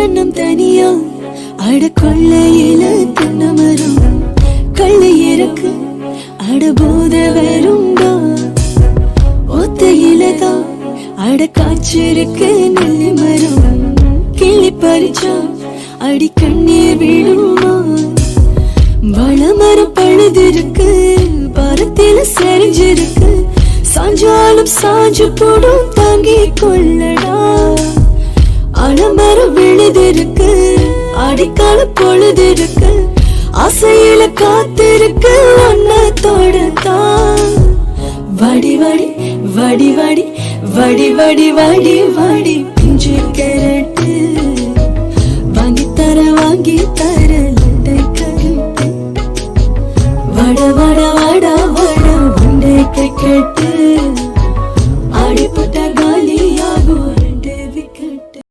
தன்னம் தனியா அட கொள்ளையில தென்னமரம் கள்ளை இறக்கு அட போத வருண்டா ஒத்தையிலதான் அட காய்ச்சிருக்கு நெல்லி மரம் கிள்ளி பறிச்சா அடி கண்ணீர் விழுமா வளமரம் பழுதிருக்கு பரத்தில செறிஞ்சிருக்கு சாஞ்சாலும் சாஞ்சு போடும் தாங்கி கொள்ளடா அலமரம் விழுதிருக்கு அடிக்கால பொழுதிருக்கு ஆசையில காத்திருக்கு ஒன்ன தொடத்தான் வடி வடி வடி வடி வடி வடி வடி வடி பிஞ்சிருக்கிற